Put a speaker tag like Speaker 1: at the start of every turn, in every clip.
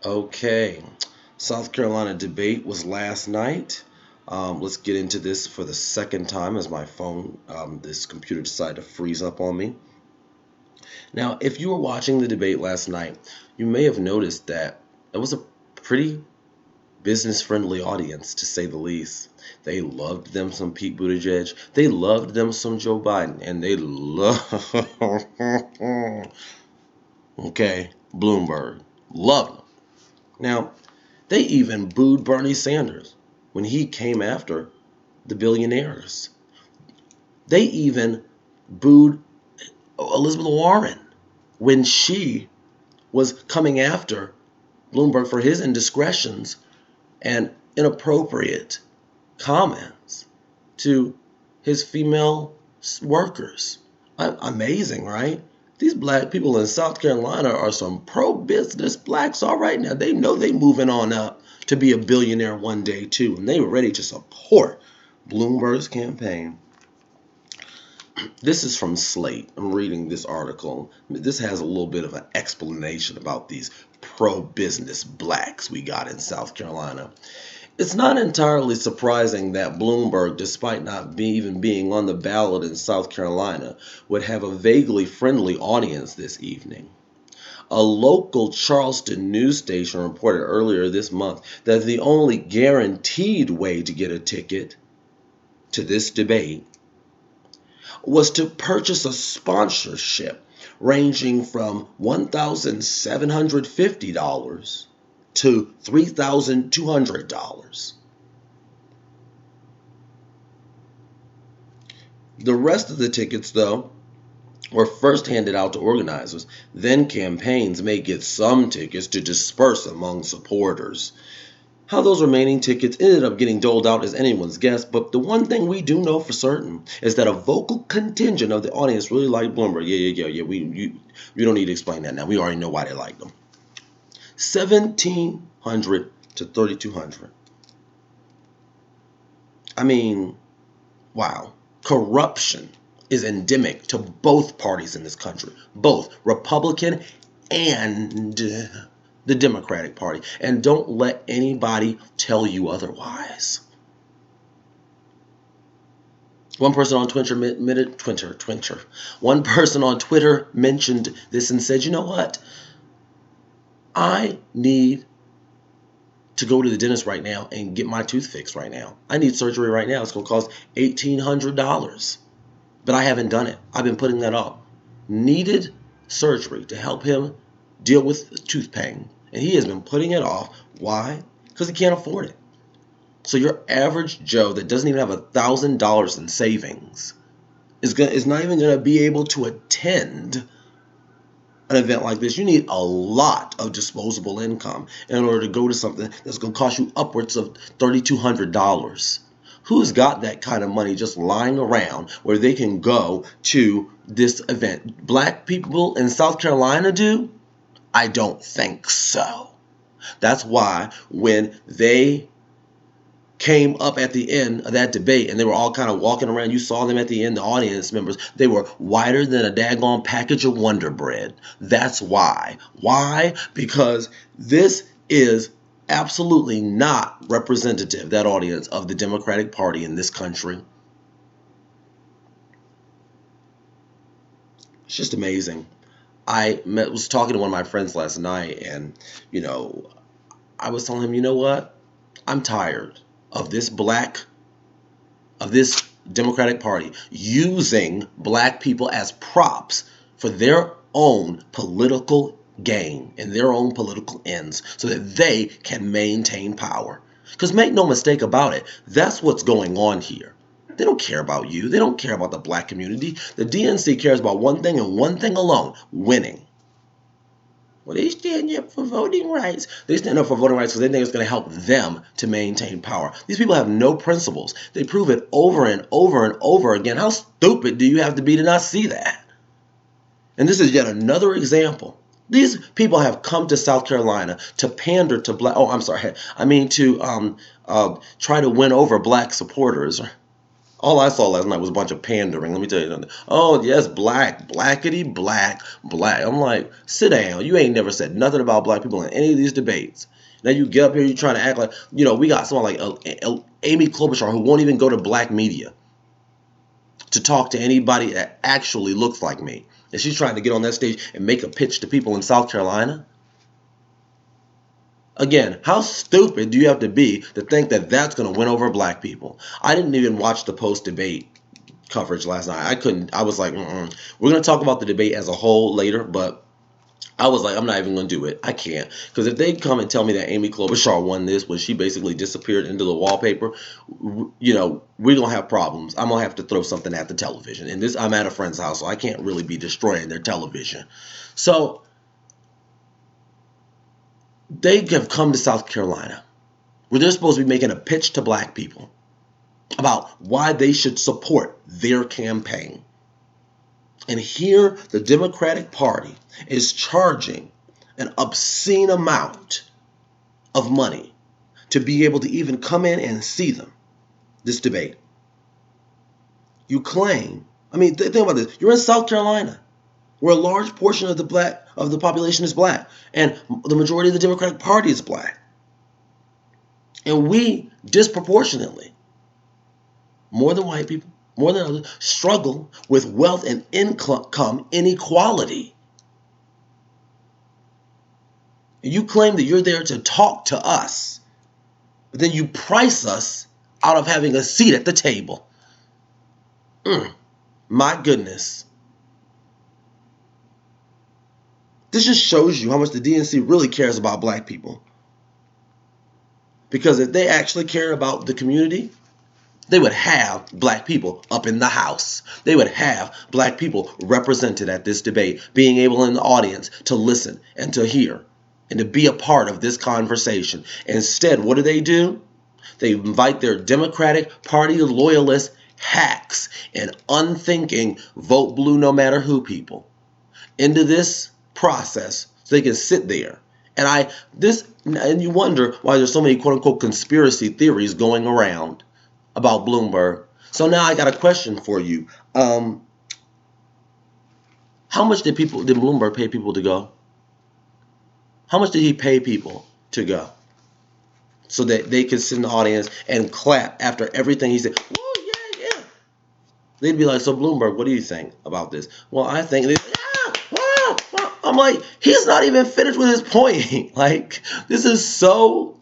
Speaker 1: Okay, South Carolina debate was last night. Let's get into this for the second time as my phone, this computer decided to freeze up on me. Now, if you were watching the debate last night, you may have noticed that it was a pretty business friendly audience, to say the least. They loved them some Pete Buttigieg. They loved them some Joe Biden. And they love, okay, Bloomberg. Loved them. Now, they even booed Bernie Sanders when he came after the billionaires. They even booed Elizabeth Warren when she was coming after Bloomberg for his indiscretions and inappropriate comments to his female workers. Amazing, right? These black people in South Carolina are some pro-business blacks all right now. They know they moving on up to be a billionaire one day too, and they were ready to support Bloomberg's campaign. This is from Slate. I'm reading this article. This has a little bit of an explanation about these pro-business blacks we got in South Carolina. It's not entirely surprising that Bloomberg, despite not even being on the ballot in South Carolina, would have a vaguely friendly audience this evening. A local Charleston news station reported earlier this month that the only guaranteed way to get a ticket to this debate was to purchase a sponsorship ranging from $1,750 to $3,200. The rest of the tickets, though, were first handed out to organizers. Then campaigns may get some tickets to disperse among supporters. How those remaining tickets ended up getting doled out is anyone's guess, but the one thing we do know for certain is that a vocal contingent of the audience really liked Bloomberg. Yeah. You don't need to explain that now. We already know why they liked them. 1,700 to 3,200. I mean, wow. Corruption is endemic to both parties in this country, both Republican and the Democratic Party. And don't let anybody tell you otherwise. One person on Twitter One person on Twitter mentioned this and said, "You know what? I need to go to the dentist right now and get my tooth fixed right now. I need surgery right now. It's going to cost $1,800. But I haven't done it. I've been putting that off." Needed surgery to help him deal with tooth pain. And he has been putting it off. Why? Because he can't afford it. So your average Joe that doesn't even have $1,000 in savings is not even going to be able to attend an event like this. You need a lot of disposable income in order to go to something that's going to cost you upwards of $3,200. Who's got that kind of money just lying around where they can go to this event? Black people in South Carolina do? I don't think so. That's why when they came up at the end of that debate and they were all kind of walking around, you saw them at the end, the audience members, they were whiter than a daggone package of Wonder Bread. That's why. Why? Because this is absolutely not representative, that audience, of the Democratic Party in this country. It's just amazing. Was talking to one of my friends last night, and I was telling him, you know what? I'm tired of this Democratic Party using black people as props for their own political gain and their own political ends so that they can maintain power. Because make no mistake about it, that's what's going on here. They don't care about you. They don't care about the black community. The DNC cares about one thing and one thing alone: winning. Well, they stand up for voting rights. They stand up for voting rights because they think it's going to help them to maintain power. These people have no principles. They prove it over and over and over again. How stupid do you have to be to not see that? And this is yet another example. These people have come to South Carolina to pander to to try to win over black supporters. All I saw last night was a bunch of pandering. Let me tell you something. Oh, yes, black, blackety, black, black. I'm like, sit down. You ain't never said nothing about black people in any of these debates. Now you get up here, you trying to act like, we got someone like Amy Klobuchar who won't even go to black media to talk to anybody that actually looks like me. And she's trying to get on that stage and make a pitch to people in South Carolina. Again, how stupid do you have to be to think that that's going to win over black people? I didn't even watch the post-debate coverage last night. I was like, we're going to talk about the debate as a whole later, but I was like, I'm not even going to do it. I can't. Because if they come and tell me that Amy Klobuchar won this when she basically disappeared into the wallpaper, we're going to have problems. I'm going to have to throw something at the television. And I'm at a friend's house, so I can't really be destroying their television. So they have come to South Carolina, where they're supposed to be making a pitch to black people about why they should support their campaign. And here the Democratic Party is charging an obscene amount of money to be able to even come in and see them, this debate. You claim, think about this, you're in South Carolina, where a large portion of the population is black, and the majority of the Democratic Party is black. And we disproportionately, more than white people, more than others, struggle with wealth and income inequality. And you claim that you're there to talk to us, but then you price us out of having a seat at the table. My goodness. This just shows you how much the DNC really cares about black people. Because if they actually care about the community, they would have black people up in the House. They would have black people represented at this debate, being able in the audience to listen and to hear and to be a part of this conversation. Instead, what do? They invite their Democratic Party loyalist hacks and unthinking vote blue no matter who people into this process so they can sit there. And you wonder why there's so many quote unquote conspiracy theories going around about Bloomberg. So now I got a question for you. How much did Bloomberg pay people to go? How much did he pay people to go? So that they could sit in the audience and clap after everything he said. Woo, yeah. They'd be like, so Bloomberg, what do you think about this? Well, I think I'm like, he's not even finished with his point. Like, this is so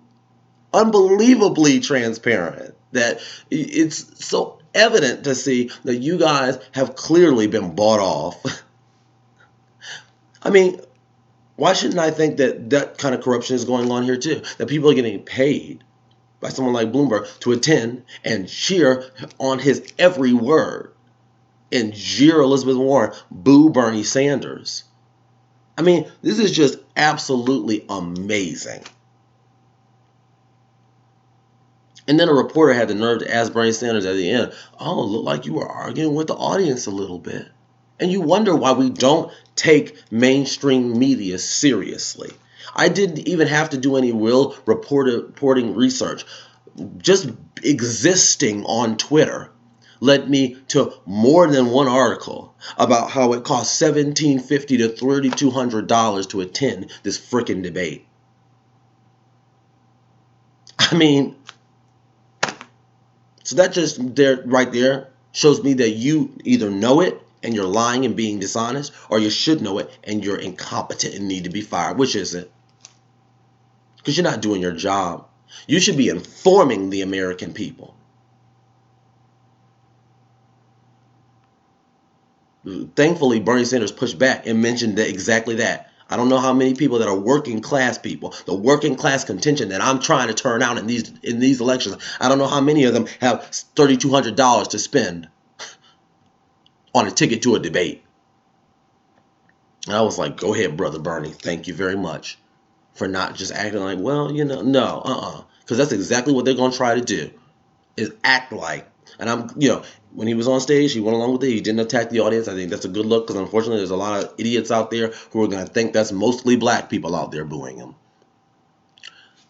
Speaker 1: unbelievably transparent that it's so evident to see that you guys have clearly been bought off. Why shouldn't I think that kind of corruption is going on here too? That people are getting paid by someone like Bloomberg to attend and cheer on his every word and jeer Elizabeth Warren, boo Bernie Sanders. This is just absolutely amazing. And then a reporter had the nerve to ask Bernie Sanders at the end, oh, it looked like you were arguing with the audience a little bit. And you wonder why we don't take mainstream media seriously. I didn't even have to do any real reporting research. Just existing on Twitter led me to more than one article about how it costs $1,750 to $3,200 to attend this frickin' debate. So that just right there shows me that you either know it and you're lying and being dishonest, or you should know it and you're incompetent and need to be fired. Which is it? Because you're not doing your job. You should be informing the American people. Thankfully, Bernie Sanders pushed back and mentioned exactly that. I don't know how many people that are working class people, the working class contingent that I'm trying to turn out in these elections, I don't know how many of them have $3,200 to spend on a ticket to a debate. And I was like, go ahead, brother Bernie. Thank you very much for not just acting like, well, no. Because that's exactly what they're going to try to do, is act like. And when he was on stage, he went along with it. He didn't attack the audience. I think that's a good look, because unfortunately there's a lot of idiots out there who are going to think that's mostly black people out there booing him.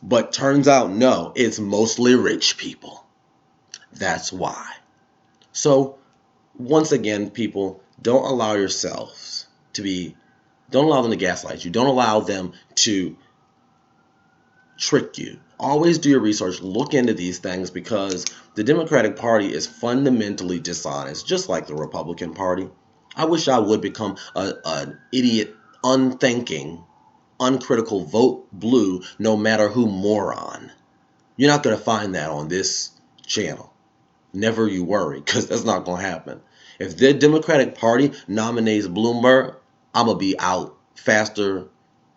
Speaker 1: But turns out, no, it's mostly rich people. That's why. So once again, people, don't allow them to gaslight you. Don't allow them to trick you. Always do your research, look into these things, because the Democratic Party is fundamentally dishonest, just like the Republican Party. I wish I would become an idiot, unthinking, uncritical vote blue no matter who moron. You're not going to find that on this channel. Never you worry, because that's not going to happen. If the Democratic Party nominates Bloomberg, I'm going to be out faster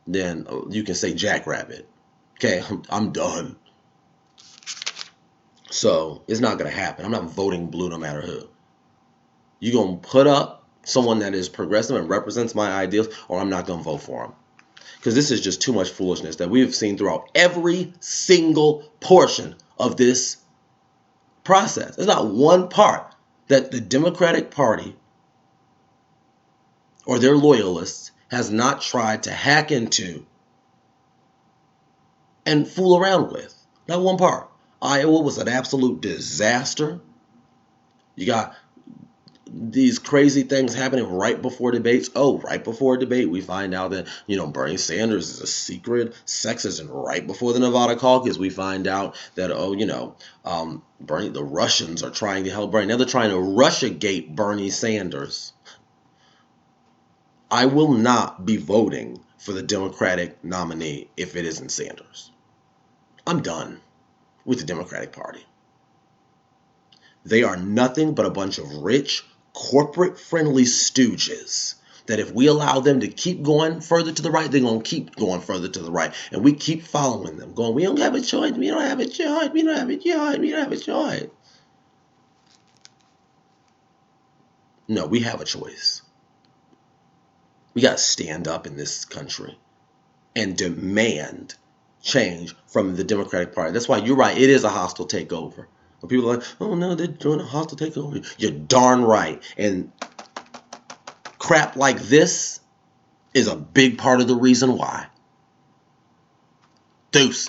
Speaker 1: than you can say Jackrabbit. Okay, I'm done. So it's not going to happen. I'm not voting blue no matter who. You're going to put up someone that is progressive and represents my ideals, or I'm not going to vote for them. Because this is just too much foolishness that we've seen throughout every single portion of this process. There's not one part that the Democratic Party or their loyalists has not tried to hack into and fool around with. Not one part. Iowa was an absolute disaster. You got these crazy things happening right before debates. Oh, right before a debate, we find out that, Bernie Sanders is a secret sexist. And right before the Nevada caucus, we find out that, Bernie, the Russians are trying to help Bernie. Now they're trying to Russiagate Bernie Sanders. I will not be voting for the Democratic nominee if it isn't Sanders. I'm done with the Democratic Party. They are nothing but a bunch of rich, corporate-friendly stooges that if we allow them to keep going further to the right, they're going to keep going further to the right. And we keep following them, going, we don't have a choice, we don't have a choice, we don't have a choice, we don't have a choice. No, we have a choice. We got to stand up in this country and demand change from the Democratic Party. That's why you're right. It is a hostile takeover. When people are like, oh no, they're doing a hostile takeover. You're darn right. And crap like this is a big part of the reason why. Deuces.